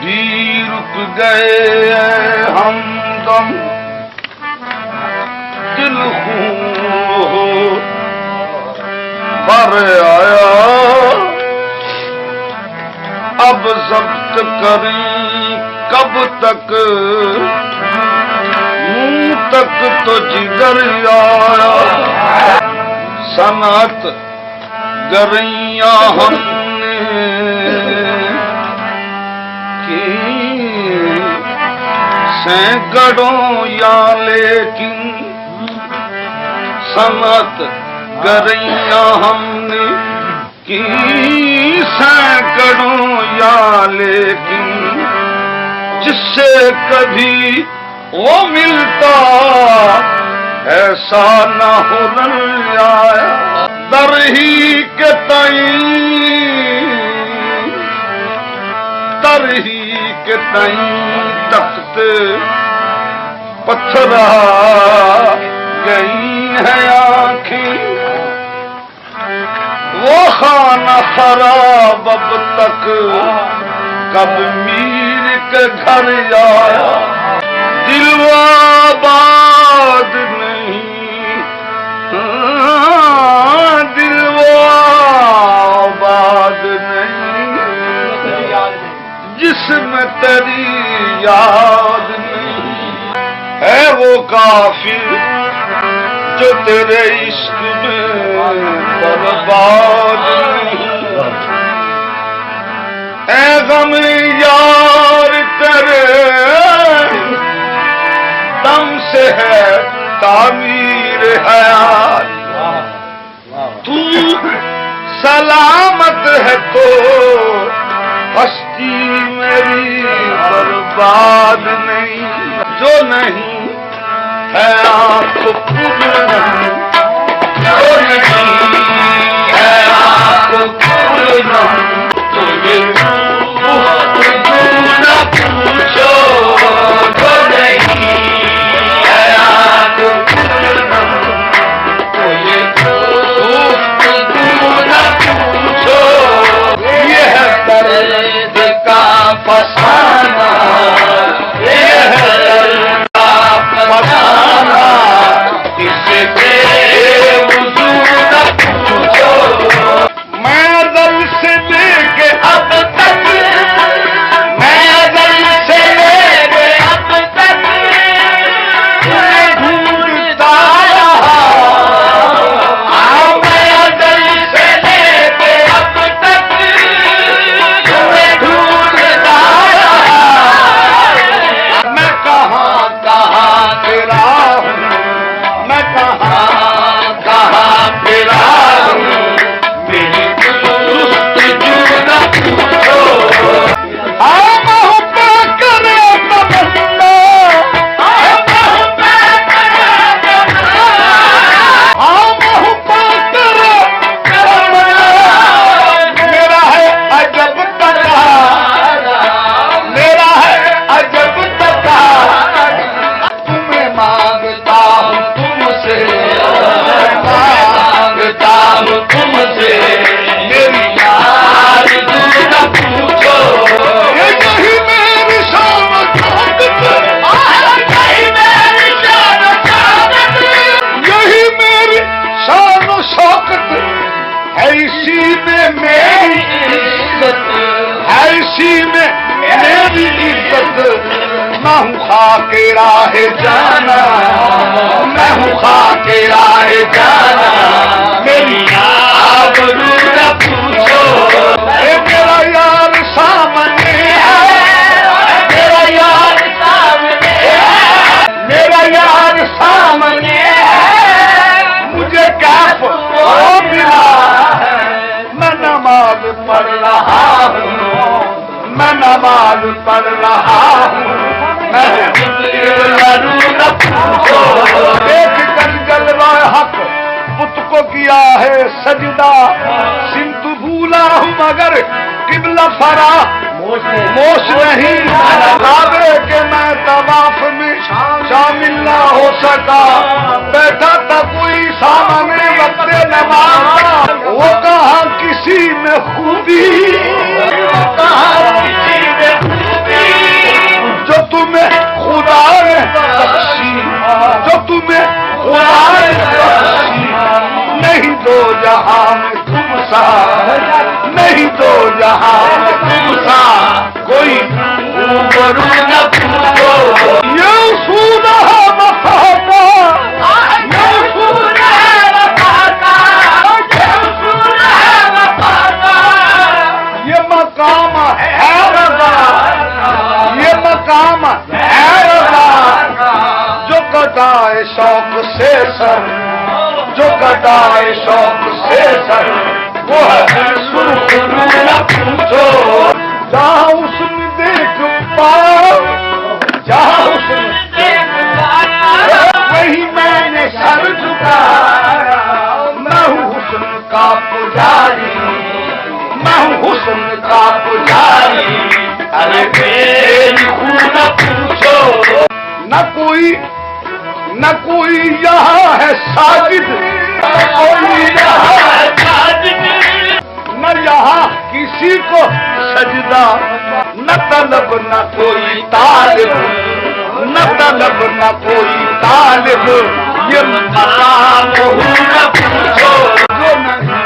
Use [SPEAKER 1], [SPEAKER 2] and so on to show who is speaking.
[SPEAKER 1] بھی رک گئے ہمدم دل خون بھر آیا اب ضبط کریں کب تک منہ تک تو جگر آیا صنعت گریاں ہم نے کی سینکڑوں یا لیکن صنعت گریاں ہم نے کی سینکڑوں یا لیکن جس سے کبھی وہ ملتا ایسا نہ ہو آیا در ہی کے تئیں تخت پتھر گئی ہے آنکھیں وہ خانہ خراب اب تک کب میر کے گھر آیا دل آباد نہیں دل آباد نہیں جس میں تیری یاد نہیں ہے وہ کافر جو تیرے عشق میں برباد نہیں اے غم یار تیرے دم سے ہے تعمیر حیات تو سلامت ہے تو ہستی میری برباد نہیں جو نہیں ہے آپ پر نہیں جو نہیں ہے آپ پر نہیں تمہیں نہ پوچھو جو نہیں ہے آپ پر نہیں تمہیں نہ پوچھو یہ ہے درد کا فسانہ یہ ہے درد کا فسانہ اس سے وضو نہ پوچھو میں دل سے لے کے اب تک میں دل سے لے کے اب تک تمہیں ڈھونڈتا رہا میں دل سے لے کے اب تک تمہیں ڈھونڈتا رہا میں کہاں کہاں پھرا ہوں میں کہاں کہاں پھرا ہوں میری جستجو نہ پوچھو محبت کرے تمنا محبت کرے تمنا میرا ہے عجب تقاضا میرا ہے عجب تقاضا تمہیں مانگتا ہوں تم سے مانگتا ہوں تم سے میری یار نہ پوچھو یہ کہیں میری شان و شوکت کہیں میری شان و شوکت یہی میری شان و شوکت ہے اسی میں میری عزت ہے اسی میں میری عزت میں ہوں خاک راہ جانا میں ہوں خاک راہ جانا میری آبرو نہ پوچھو اے میرا یار سامنے ہے میرا یار سامنے ہے میرا یار سامنے ہے مجھے کیف وہ ملا ہے میں نماز پڑھ رہا ہوں میں نماز پڑھ رہا ہوں نہ پوچھو ایک جلوہ حق بت کو کیا ہے سجدہ سمت بھولا ہوں مگر قبلہ فرا موش نہیں کعبے کے میں طواف میں شامل نہ ہو سکا بیٹھا تھا کوئی سامنے وقت نماز وہ کہاں کسی میں خوبی کہاں کسی میں خوبی جہاں میں تم سا نہیں دو جہاں میں تم سا کوئی روبرو نہ پوچھو یہ اصول ہے وفا کا یہ اصول ہے وفا کا یہ اصول ہے وفا کا یہ مقام ہے رضا یہ مقام ہے رضا جو کٹائے شوق سے سر جو کٹائے شوق سے سر وہ ہے سرخ نہ پوچھو جہاں اس نے دیکھ پایا جہاں اس نے دیکھ پایا وہی میں نے سر جھکایا میں ہوں حسن کا پجاری میں ہوں حسن کا پجاری ارے میری خون نہ پوچھو نہ کوئی یہاں ہے ساجد کوئی یہاں ہے ساجد نہ یہاں کسی کو سجدہ نہ طلب نہ کوئی طالب نہ طلب نہ کوئی طالب یہ مقام نہ پوچھو جو نہ